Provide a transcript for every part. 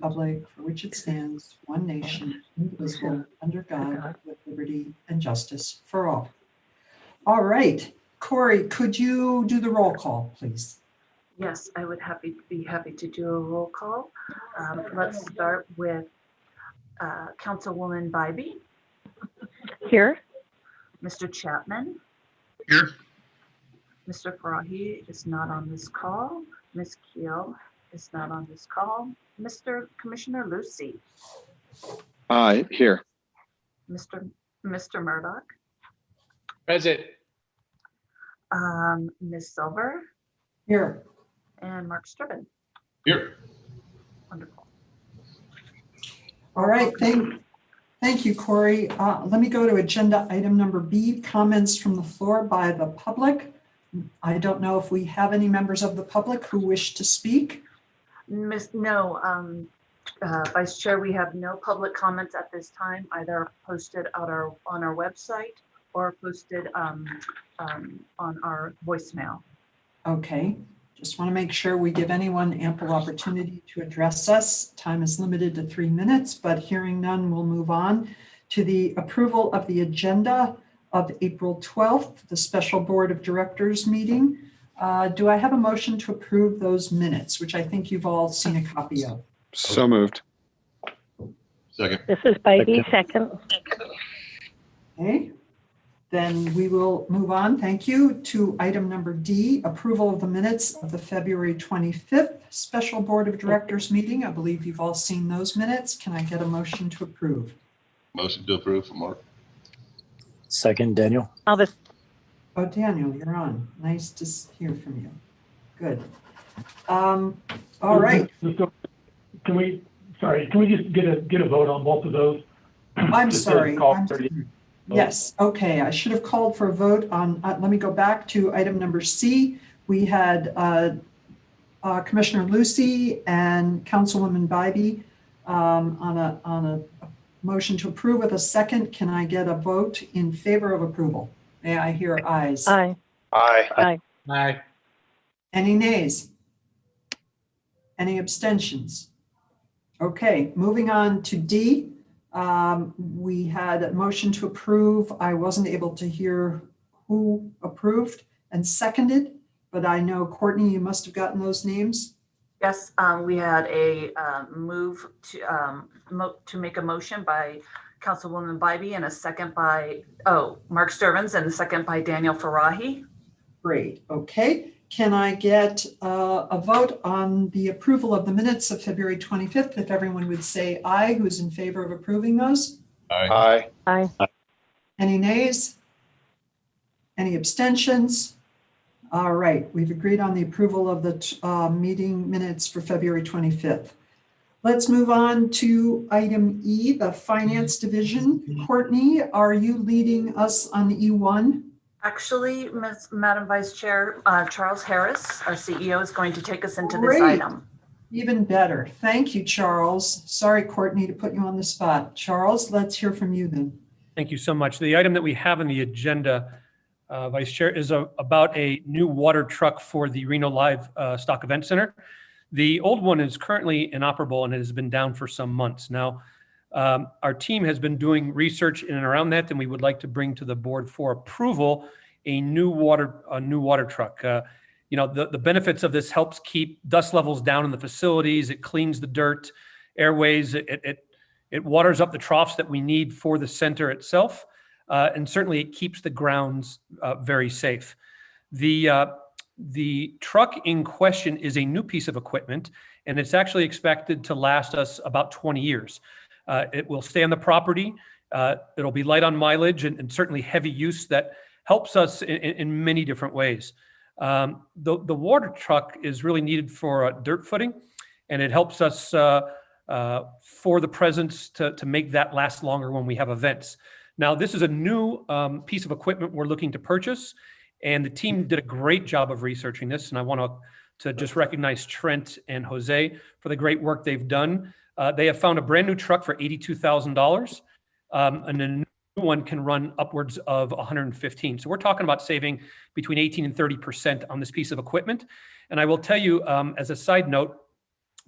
republic for which it stands, one nation, indivisible, under God, with liberty and justice for all. All right. Corey, could you do the roll call, please? Yes, I would be happy to do a roll call. Let's start with Councilwoman Bybee. Here. Mr. Chapman. Here. Mr. Farahi is not on this call. Ms. Keel is not on this call. Mr. Commissioner Lucy. Here. Mr. Murdoch. Present. Ms. Silver Here. and Mark Stribbin. Here. Wonderful. All right. Thank you, Corey. Let me go to agenda item number B, comments from the floor by the public. I don't know if we have any members of the public who wish to speak. No, Vice Chair, we have no public comments at this time, either posted on our website or posted on our voicemail. Okay, just want to make sure we give anyone ample opportunity to address us. Time is limited to 3 minutes, but hearing none, we'll move on to the approval of the agenda of April 12th, the Special Board of Directors meeting. Do I have a motion to approve those minutes, which I think you've all seen a copy of? So moved. Second. This is Bybee, second. Okay, then we will move on, thank you, to item number D, approval of the minutes of the February 25th Special Board of Directors meeting. I believe you've all seen those minutes. Can I get a motion to approve? Motion to approve from Mark. Second, Daniel. Oh, Daniel, you're on. Nice to hear from you. Good. All right. Can we just get a vote on both of those? I'm Just sorry. call I'm- for the- Yes, okay. I should have called for a vote on, let me go back to item number C. We had Commissioner Lucy and Councilwoman Bybee on a motion to approve with a second. Can I get a vote in favor of approval? May I hear ayes? Aye. Aye. Aye. Any nays? Any abstentions? Okay, moving on to D. We had a motion to approve. I wasn't able to hear who approved and seconded, but I know, Courtney, you must have gotten those names. Yes, we had a move to make a motion by Councilwoman Bybee and a second by, Mark Sturvins, and a second by Daniel Farahi. Great, okay. Can I get a vote on the approval of the minutes of February 25th? If everyone would say aye, who's in favor of approving those? Aye. Aye. Aye. Any nays? Any abstentions? All right, we've agreed on the approval of the meeting minutes for February 25th. Let's move on to item E, the Finance Division. Courtney, are you leading us on E1? Actually, Madam Vice Chair, Charles Harris, our CEO, is going to take us into this Great. item. Even better. Thank you, Charles. Sorry, Courtney, to put you on the spot. Charles, let's hear from you then. Thank you so much. The item that we have on the agenda, Vice Chair, is about a new water truck for the Reno Live Stock Event Center. The old one is currently inoperable and it has been down for some months. Now, our team has been doing research in and around that, and we would like to bring to the board for approval a new water truck. The benefits of this helps keep dust levels down in the facilities. It cleans the dirt, airways. It waters up the troughs that we need for the center itself, and certainly it keeps the grounds very safe. The truck in question is a new piece of equipment, and it's actually expected to last us about 20 years. It will stay on the property. It'll be light on mileage and certainly heavy use that helps us in many different ways. The water truck is really needed for dirt footing, and it helps us for the presence to make that last longer when we have events. Now, this is a new piece of equipment we're looking to purchase, and the team did a great job of researching this, and I want to just recognize Trent and Jose for the great work they've done. They have found a brand new truck for $82,000, and a new one can run upwards of 115. So we're talking about saving between 18 and 30% on this piece of equipment. And I will tell you, as a side note,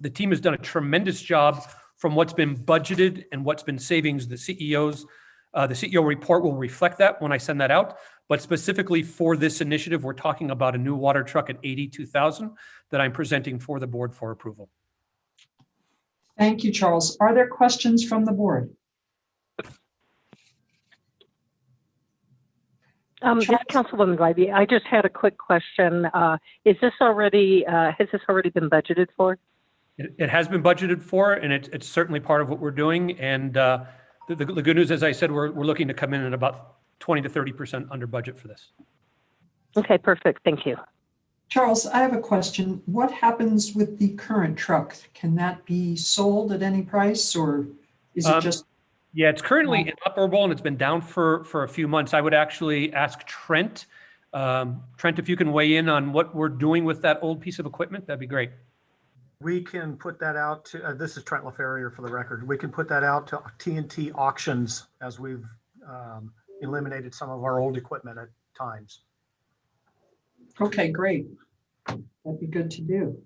The team has done a tremendous job from what's been budgeted and what's been savings. The CEO report will reflect that when I send that out. But specifically for this initiative, we're talking about a new water truck at $82,000 that I'm presenting for the board for approval. Thank you, Charles. Are there questions from the board? This is Councilwoman Ivy. I just had a quick question. Has this already been budgeted for? It has been budgeted for, and it's certainly part of what we're doing. And the good news, as I said, we're looking to come in at about 20 to 30% under budget for this. Okay, perfect. Thank you. Charles, I have a question. What happens with the current truck? Can that be sold at any price, or is it just? Yeah, it's currently inoperable and it's been down for a few months. I would actually ask Trent. Trent, if you can weigh in on what we're doing with that old piece of equipment, that'd be great. We can put that out to, this is Trent LaFerrier for the record. We can put that out to TNT auctions as we've eliminated some of our old equipment at times. Okay, great. That'd be good to do.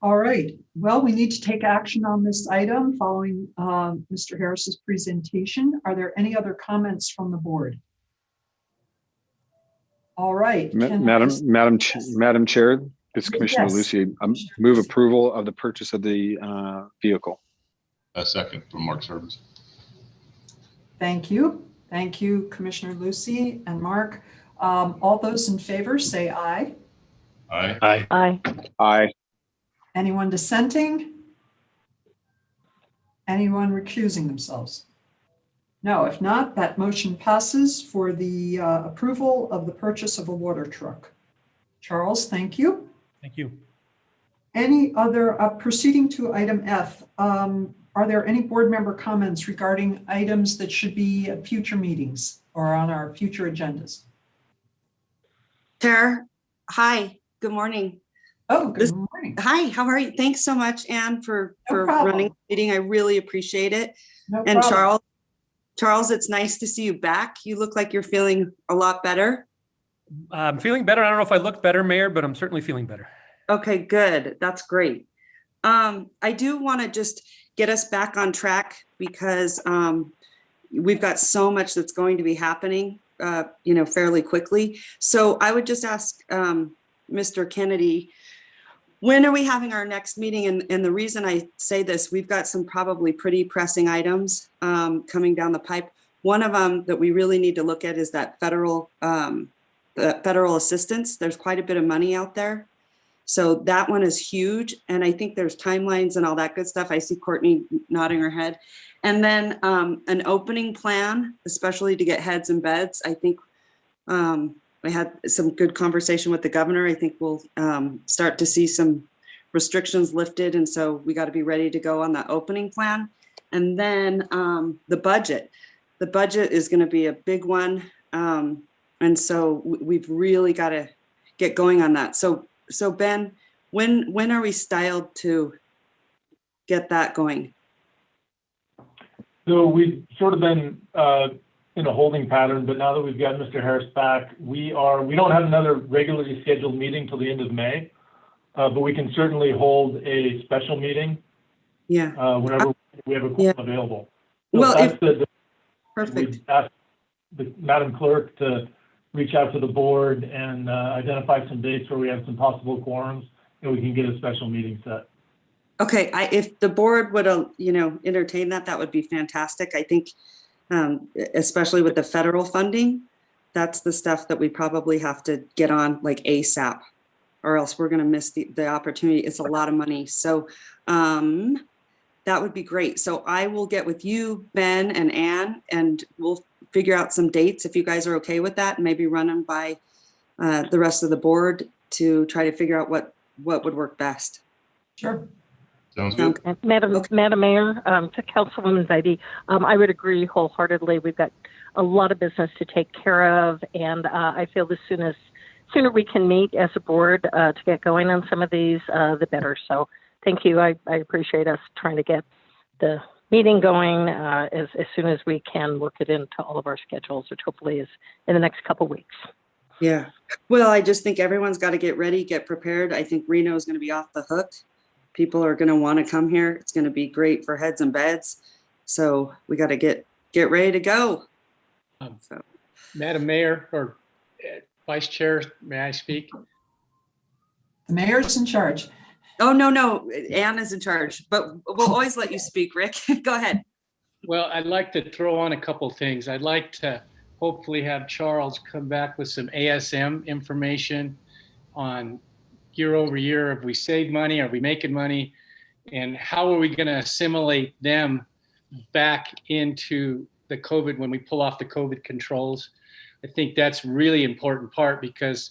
All right. Well, we need to take action on this item following Mr. Harris's presentation. Are there any other comments from the board? All right. Madam Chair, this is Commissioner Yes. Lucy. Move approval of the purchase of the vehicle. A second from Mark Service. Thank you. Thank you, Commissioner Lucy and Mark. All those in favor say aye. Aye. Aye. Aye. Aye. Anyone dissenting? Anyone recusing themselves? No, if not, that motion passes for the approval of the purchase of a water truck. Charles, thank you. Thank you. Any other, proceeding to item F, are there any board member comments regarding items that should be at future meetings or on our future agendas? Chair, hi, good morning. Oh, good morning. Hi, how are you? Thanks so much, Anne, for problem. running the meeting. I really appreciate it. No And problem. Charles, it's nice to see you back. You look like you're feeling a lot better. I'm feeling better. I don't know if I look better, Mayor, but I'm certainly feeling better. Okay, good. That's great. I do want to just get us back on track because we've got so much that's going to be happening, fairly quickly. So I would just ask Mr. Kennedy, when are we having our next meeting? And the reason I say this, we've got some probably pretty pressing items coming down the pipe. One of them that we really need to look at is that federal assistance. There's quite a bit of money out there. So that one is huge. And I think there's timelines and all that good stuff. I see Courtney nodding her head. And then an opening plan, especially to get heads and beds. I think I had some good conversation with the governor. I think we'll start to see some restrictions lifted. And so we got to be ready to go on that opening plan. And then the budget. The budget is going to be a big one. And so we've really got to get going on that. So Ben, when are we styled to get that going? So we've sort of been in a holding pattern, but now that we've got Mr. Harris back, we don't have another regularly scheduled meeting till the end of May, but we can certainly hold a special meeting. Yeah. Whenever we have a quorum available. So Well, perfect. We asked the Madam Clerk to reach out to the board and identify some dates where we have some possible quorums and we can get a special meeting set. Okay, if the board would, entertain that, that would be fantastic. I think, especially with the federal funding, that's the stuff that we probably have to get on like ASAP, or else we're going to miss the opportunity. It's a lot of money. So that would be great. So I will get with you, Ben and Anne, and we'll figure out some dates if you guys are okay with that, and maybe run them by the rest of the board to try to figure out what would work best. Sure. Sounds good. Madam Mayor, to Councilwoman Zaidi, I would agree wholeheartedly. We've got a lot of business to take care of, and I feel the sooner we can meet as a board to get going on some of these, the better. So thank you. I appreciate us trying to get the meeting going as soon as we can, work it into all of our schedules, which hopefully is in the next couple of weeks. Yeah. Well, I just think everyone's got to get ready, get prepared. I think Reno is going to be off the hook. People are going to want to come here. It's going to be great for heads and beds. So we got to get ready to go. So. Madam Mayor or Vice Chair, may I speak? The mayor's in charge. Oh, no. Ann is in charge, but we'll always let you speak, Rick. Go ahead. Well, I'd like to throw on a couple things. I'd like to hopefully have Charles come back with some ASM information on year over year. Have we saved money? Are we making money? And how are we going to assimilate them back into the COVID when we pull off the COVID controls? I think that's really important part, because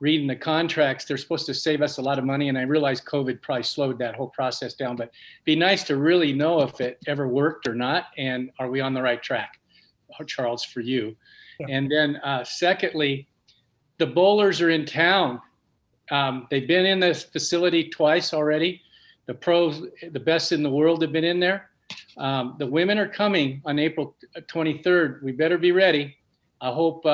reading the contracts, they're supposed to save us a lot of money. And I realize COVID probably slowed that whole process down, but it'd be nice to really know if it ever worked or not. And are we on the right track? Charles, for you. Yeah. And then secondly, the bowlers are in town. They've been in this facility twice already. The pros, the best in the world, have been in there. The women are coming on April 23rd. We better be ready. I hope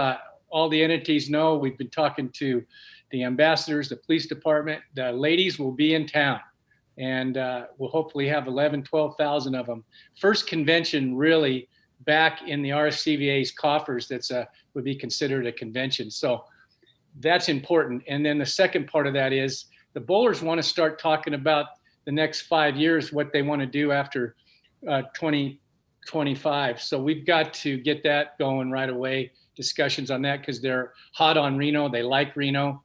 all the entities know. We've been talking to the ambassadors, the police department. The ladies will be in town, and we'll hopefully have 11, 12,000 of them. First convention really back in the RSCVA's coffers that's would be considered a convention. So that's important. And then the second part of that is the bowlers want to start talking about the next 5 years, what they want to do after 2025. So we've got to get that going right away, discussions on that, because they're hot on Reno. They like Reno.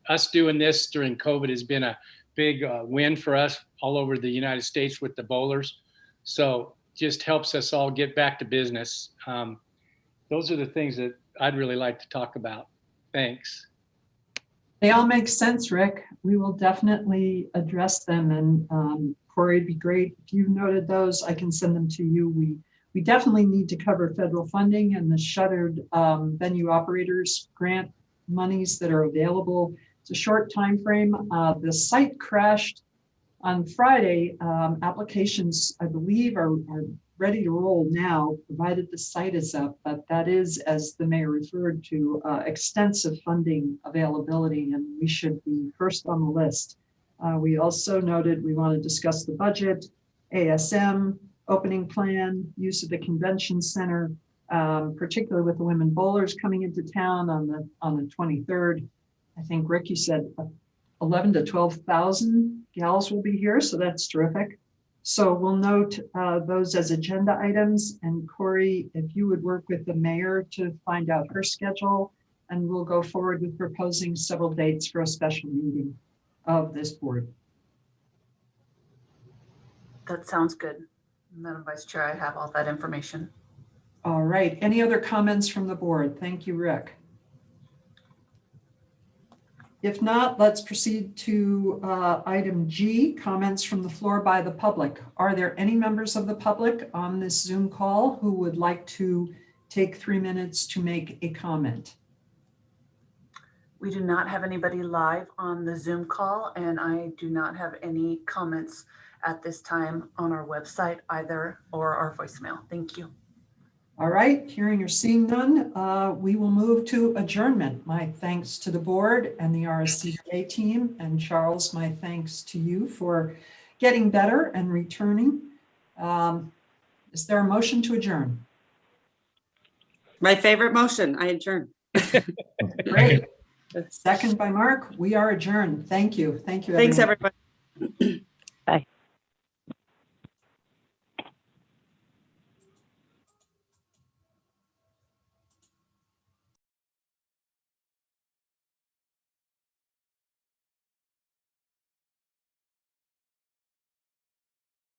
Us doing this during COVID has been a big win for us all over the United States with the bowlers. So just helps us all get back to business. Those are the things that I'd really like to talk about. Thanks. They all make sense, Rick. We will definitely address them. And Corey, it'd be great if you've noted those. I can send them to you. We definitely need to cover federal funding and the shuttered venue operators grant monies that are available. It's a short time frame. The site crashed on Friday. Applications, I believe, are ready to roll now, provided the site is up. But that is, as the mayor referred to, extensive funding availability, and we should be first on the list. We also noted we want to discuss the budget, ASM, opening plan, use of the convention center, particularly with the women bowlers coming into town on the 23rd. I think Rick, you said 11 to 12,000 gals will be here, so that's terrific. So we'll note those as agenda items. And Corey, if you would work with the mayor to find out her schedule, and we'll go forward with proposing several dates for a special meeting of this board. That sounds good. Madam Vice Chair, I have all that information. All right. Any other comments from the board? Thank you, Rick. If not, let's proceed to item G, comments from the floor by the public. Are there any members of the public on this Zoom call who would like to take 3 minutes to make a comment? We do not have anybody live on the Zoom call, and I do not have any comments at this time on our website either, or our voicemail. Thank you. All right, hearing or seeing none, we will move to adjournment. My thanks to the board and the RSCVA team, and Charles, my thanks to you for getting better and returning. Is there a motion to adjourn? My favorite motion, I adjourn. Great. Second by Mark, we are adjourned. Thank you. Thank you, everyone. Thanks, everybody.